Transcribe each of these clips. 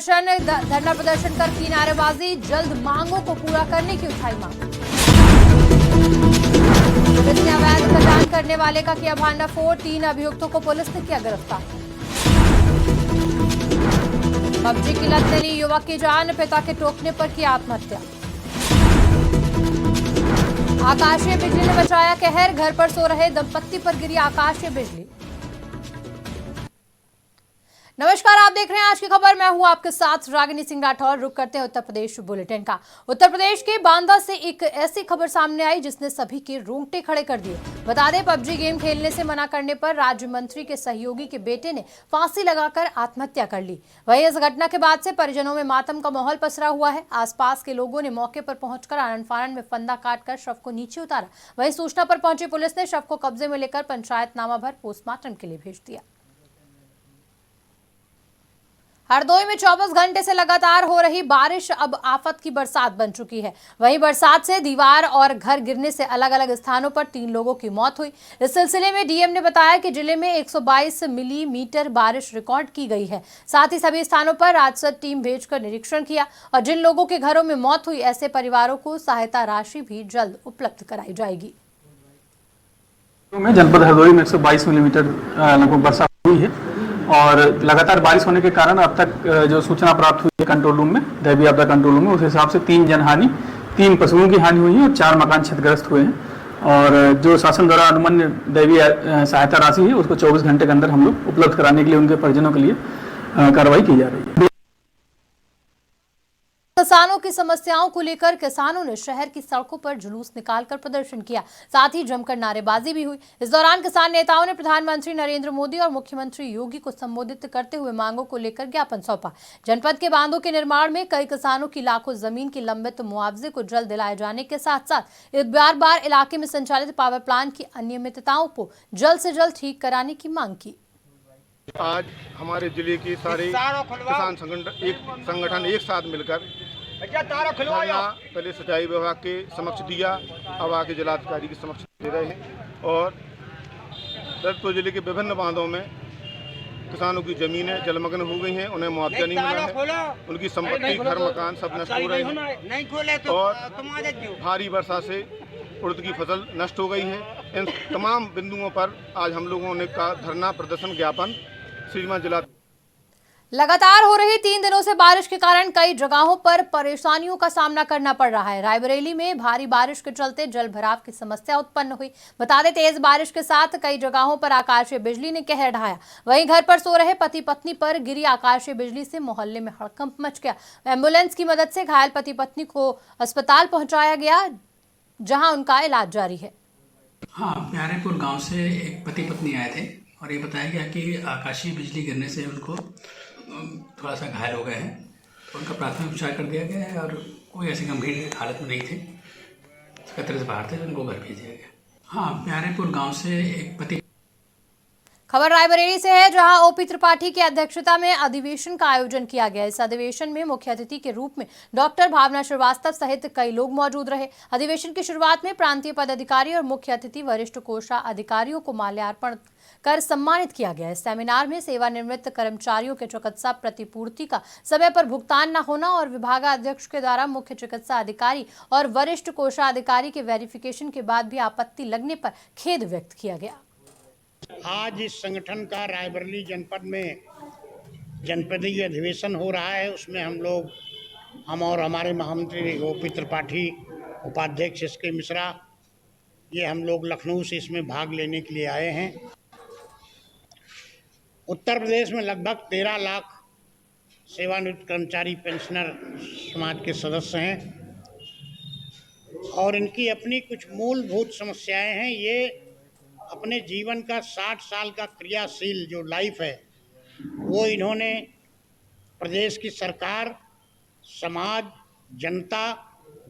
धरना प्रदर्शन कर की नारेबाजी, जल्द मांगों को पूरा करने की उठाई मांग। पुलिस ने अवैध खदान करने वाले का किया भांडाफोड़, 3 अभियुक्तों को पुलिस ने किया गिरफ्तार। पबजी की लत ने ली युवक की जान, पिता के टोकने पर की आत्महत्या। आकाशीय बिजली ने बचाया कहर, घर पर सो रहे दंपत्ति पर गिरी आकाशीय बिजली। नमस्कार, आप देख रहे हैं आज की खबर। मैं हूं आपके साथ रागिनी सिंह राठौर। रुक करते हैं उत्तर प्रदेश बुलेटिन का। उत्तर प्रदेश के बांदा से एक ऐसी खबर सामने आई जिसने सभी के रोंगटे खड़े कर दिए। बता दें, पबजी गेम खेलने से मना करने पर राज्य मंत्री के सहयोगी के बेटे ने फांसी लगाकर आत्महत्या कर ली। वहीं इस घटना के बाद से परिजनों में मातम का माहौल पसरा हुआ है। आसपास के लोगों ने मौके पर पहुंचकर आनन फानन में फंदा काटकर शव को नीचे उतारा। वहीं सूचना पर पहुंची पुलिस ने शव को कब्जे में लेकर पंचायतनामा भर पोस्टमार्टम के लिए भेज दिया। हरदोई में 24 घंटे से लगातार हो रही बारिश अब आफत की बरसात बन चुकी है। वहीं बरसात से दीवार और घर गिरने से अलग अलग स्थानों पर 3 लोगों की मौत हुई। इस सिलसिले में डीएम ने बताया कि जिले में 122 मिलीमीटर बारिश रिकॉर्ड की गई है। साथ ही सभी स्थानों पर राजस्व टीम भेजकर निरीक्षण किया और जिन लोगों के घरों में मौत हुई ऐसे परिवारों को सहायता राशि भी जल्द उपलब्ध कराई जाएगी। जनपद हरदोई में 122 मिलीमीटर लगभग बरसात हुई है और लगातार बारिश होने के कारण अब तक जो सूचना प्राप्त हुई है कंट्रोल रूम में, दैवीय आपदा कंट्रोल रूम में, उस हिसाब से 3 जनहानि, 3 पशुओं की हानि हुई है और 4 मकान क्षतिग्रस्त हुए हैं। और जो शासन द्वारा अनुमन्य दैवीय सहायता राशि है उसको 24 घंटे के अंदर हम लोग उपलब्ध कराने के लिए उनके परिजनों के लिए कार्रवाई की जा रही है। किसानों की समस्याओं को लेकर किसानों ने शहर की सड़कों पर जुलूस निकालकर प्रदर्शन किया। साथ ही जमकर नारेबाजी भी हुई। इस दौरान किसान नेताओं ने प्रधानमंत्री नरेंद्र मोदी और मुख्यमंत्री योगी को संबोधित करते हुए मांगों को लेकर ज्ञापन सौंपा। जनपद के बांधों के निर्माण में कई किसानों की लाखों जमीन की लंबित मुआवजे को जल्द दिलाए जाने के साथ साथ बार बार इलाके में संचालित पावर प्लांट की अनियमितताओं को जल्द से जल्द ठीक कराने की मांग की। आज हमारे जिले के सारे किसान संगठन एक साथ मिलकर धरना पहले सिंचाई विभाग के समक्ष दिया, अब आके जिलाधिकारी के समक्ष दे रहे हैं। और ललितपुर जिले के विभिन्न बांधों में किसानों की जमीनें जलमग्न हो गई हैं, उन्हें मुआवजा नहीं मिला है, उनकी संपत्ति, घर, मकान सब नष्ट हो रहे हैं और भारी वर्षा से उड़द की फसल नष्ट हो गई है। इन तमाम बिंदुओं पर आज हम लोगों ने का धरना प्रदर्शन ज्ञापन श्रीमान जिला। लगातार हो रही 3 दिनों से बारिश के कारण कई जगहों पर परेशानियों का सामना करना पड़ रहा है। रायबरेली में भारी बारिश के चलते जल भराव की समस्या उत्पन्न हुई। बता दें, तेज बारिश के साथ कई जगहों पर आकाशीय बिजली ने कहर ढाया। वहीं घर पर सो रहे पति पत्नी पर गिरी आकाशीय बिजली से मोहल्ले में हड़कंप मच गया। एम्बुलेंस की मदद से घायल पति पत्नी को अस्पताल पहुंचाया गया, जहां उनका इलाज जारी है। हाँ, प्यारेपुर गांव से एक पति पत्नी आए थे और ये बताया गया कि आकाशीय बिजली गिरने से उनको थोड़ा सा घायल हो गए हैं। तो उनका प्राथमिक उपचार कर दिया गया है और कोई ऐसी गंभीर हालत में नहीं थे, खतरे से बाहर थे, तो उनको घर भेज दिया गया। हाँ, प्यारेपुर गांव से एक पति। खबर रायबरेली से है, जहां ओपी त्रिपाठी की अध्यक्षता में अधिवेशन का आयोजन किया गया। इस अधिवेशन में मुख्य अतिथि के रूप में डॉक्टर भावना श्रीवास्तव सहित कई लोग मौजूद रहे। अधिवेशन की शुरुआत में प्रांतीय पदाधिकारी और मुख्य अतिथि वरिष्ठ कोषा अधिकारियों को माल्यार्पण कर सम्मानित किया गया। इस सेमिनार में सेवानिवृत्त कर्मचारियों के चिकित्सा प्रतिपूर्ति का समय पर भुगतान न होना और विभागाध्यक्ष के द्वारा मुख्य चिकित्सा अधिकारी और वरिष्ठ कोषाधिकारी के वेरिफिकेशन के बाद भी आपत्ति लगने पर खेद व्यक्त किया गया। आज इस संगठन का रायबरेली जनपद में जनपदीय अधिवेशन हो रहा है। उसमें हम और हमारे महामंत्री ओपी त्रिपाठी, उपाध्यक्ष एसके मिश्रा, ये हम लोग लखनऊ से इसमें भाग लेने के लिए आए हैं। उत्तर प्रदेश में लगभग 13 लाख सेवानिवृत्त कर्मचारी पेंशनर समाज के सदस्य हैं और इनकी अपनी कुछ मूलभूत समस्याएं हैं। ये अपने जीवन का 60 साल का क्रियाशील जो लाइफ है वो इन्होंने प्रदेश की सरकार, समाज, जनता,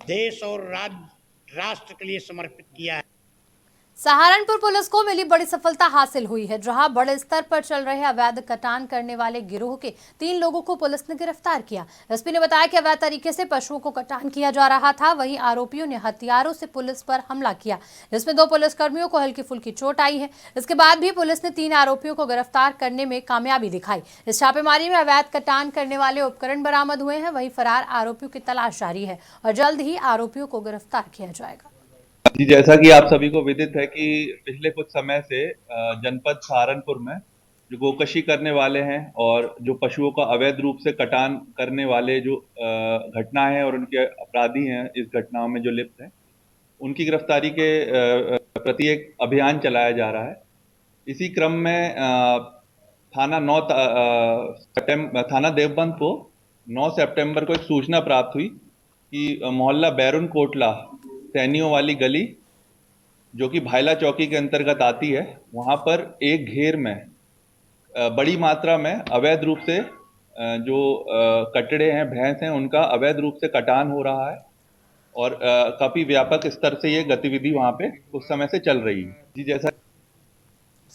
देश और राष्ट्र के लिए समर्पित किया है। सहारनपुर पुलिस को मिली बड़ी सफलता हासिल हुई है, जहां बड़े स्तर पर चल रहे अवैध कटान करने वाले गिरोह के 3 लोगों को पुलिस ने गिरफ्तार किया। एसपी ने बताया कि अवैध तरीके से पशुओं को कटान किया जा रहा था। वहीं आरोपियों ने हथियारों से पुलिस पर हमला किया, जिसमें 2 पुलिसकर्मियों को हल्की फुल्की चोट आई है। इसके बाद भी पुलिस ने 3 आरोपियों को गिरफ्तार करने में कामयाबी दिखाई। इस छापेमारी में अवैध कटान करने वाले उपकरण बरामद हुए हैं। वहीं फरार आरोपियों की तलाश जारी है और जल्द ही आरोपियों को गिरफ्तार किया जाएगा। जी, जैसा कि आप सभी को विदित है कि पिछले कुछ समय से जनपद सहारनपुर में जो गोकशी करने वाले हैं और जो पशुओं का अवैध रूप से कटान करने वाले जो घटना है और उनके अपराधी हैं इस घटनाओं में जो लिप्त हैं, उनकी गिरफ्तारी के प्रति एक अभियान चलाया जा रहा है। इसी क्रम में थाना देवबंद को 9 सितंबर को एक सूचना प्राप्त हुई कि मोहल्ला बैरून कोटला सैनियों वाली गली जो कि भायला चौकी के अंतर्गत आती है, वहां पर एक घेर में बड़ी मात्रा में अवैध रूप से जो कटड़े हैं, भैंस हैं, उनका अवैध रूप से कटान हो रहा है और काफी व्यापक स्तर से ये गतिविधि वहां पे उस समय से चल रही है। जी, जैसा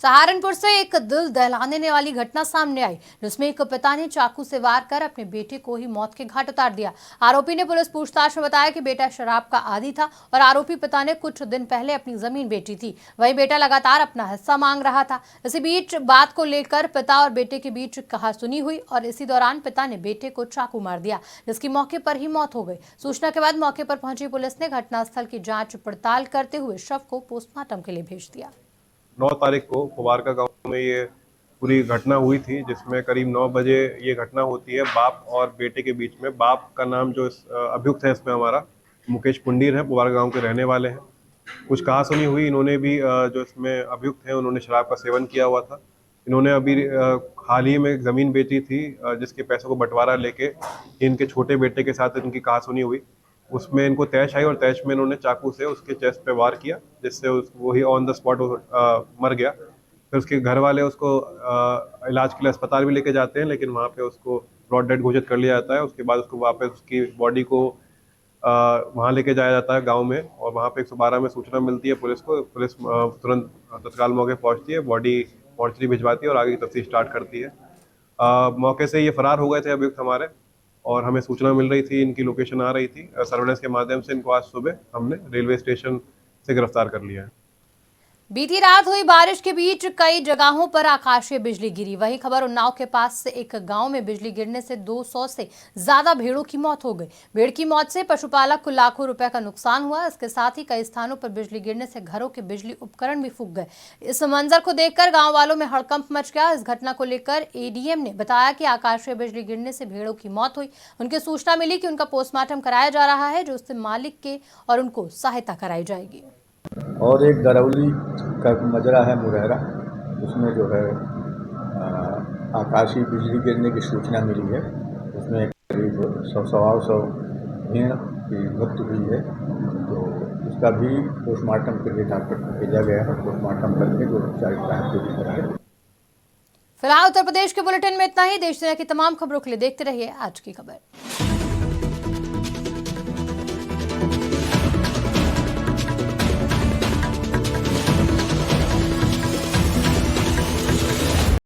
सहारनपुर से एक दिल दहलाने वाली घटना सामने आई, जिसमें एक पिता ने चाकू से वार कर अपने बेटे को ही मौत के घाट उतार दिया। आरोपी ने पुलिस पूछताछ में बताया कि बेटा शराब का आदी था और आरोपी पिता ने कुछ दिन पहले अपनी जमीन बेची थी। वहीं बेटा लगातार अपना हिस्सा मांग रहा था। इसी बीच बात को लेकर पिता और बेटे के बीच कहासुनी हुई और इसी दौरान पिता ने बेटे को चाकू मार दिया, जिसकी मौके पर ही मौत हो गई। सूचना के बाद मौके पर पहुंची पुलिस ने घटनास्थल की जाँच पड़ताल करते हुए शव को पोस्टमार्टम के लिए भेज दिया। 9 तारीख को कुवारका गांव में ये पूरी घटना हुई थी, जिसमें करीब 9 बजे ये घटना होती है बाप और बेटे के बीच में। बाप का नाम जो अभियुक्त है इसमें हमारा मुकेश पुंडीर है, कुवारका गांव के रहने वाले हैं। कुछ कहासुनी हुई, इन्होंने भी जो इसमें अभियुक्त हैं उन्होंने शराब का सेवन किया हुआ था। इन्होंने अभी हाल ही में एक ज़मीन बेची थी जिसके पैसों को बंटवारा लेके इनके छोटे बेटे के साथ इनकी कहासुनी हुई। उसमें इनको तैश आई और तैश में इन्होंने चाकू से उसके चेस्ट पे वार किया, जिससे वो ही ऑन द स्पॉट मर गया। फिर उसके घर वाले उसको इलाज के लिए अस्पताल भी लेके जाते हैं, लेकिन वहाँ पे उसको ब्रॉड डेड घोषित कर लिया जाता है। उसके बाद उसको वापस उसकी बॉडी को वहाँ लेके जाया जाता है गांव में, और वहाँ पे 112 में सूचना मिलती है पुलिस को। पुलिस तुरंत तत्काल मौके पहुँचती है, बॉडी मॉर्चरी भिजवाती है और आगे की तफ्तीश स्टार्ट करती है। मौके से ये फरार हो गए थे अभियुक्त हमारे, और हमें सूचना मिल रही थी, इनकी लोकेशन आ रही थी। सर्वेलेंस के माध्यम से इनको आज सुबह हमने रेलवे स्टेशन से गिरफ्तार कर लिया है। बीती रात हुई बारिश के बीच कई जगहों पर आकाशीय बिजली गिरी। वहीं खबर उन्नाव के पास से एक गांव में बिजली गिरने से 200 से ज्यादा भेड़ों की मौत हो गई। भेड़ की मौत से पशुपालक को लाखों रुपए का नुकसान हुआ। इसके साथ ही कई स्थानों पर बिजली गिरने से घरों के बिजली उपकरण भी फूंक गए। इस मंजर को देखकर गाँव वालों में हड़कंप मच गया। इस घटना को लेकर एडीएम ने बताया कि आकाशीय बिजली गिरने से भेड़ों की मौत हुई। उनकी सूचना मिली कि उनका पोस्टमार्टम कराया जा रहा है, जो उससे मालिक के और उनको सहायता कराई जाएगी। और एक दरौली का मजरा है मुरहरा, उसमें जो है आकाशीय बिजली गिरने की सूचना मिली है। उसमें करीब 100 भेड़ की मृत्यु हुई है, तो उसका भी पोस्टमार्टम के लिए डॉक्टर को भेजा गया है। पोस्टमार्टम करके जो उपचारित कार्य पूरी करेंगे। फिलहाल उत्तर प्रदेश के बुलेटिन में इतना ही। देश दुनिया की तमाम खबरों के लिए देखते रहिए आज की खबर।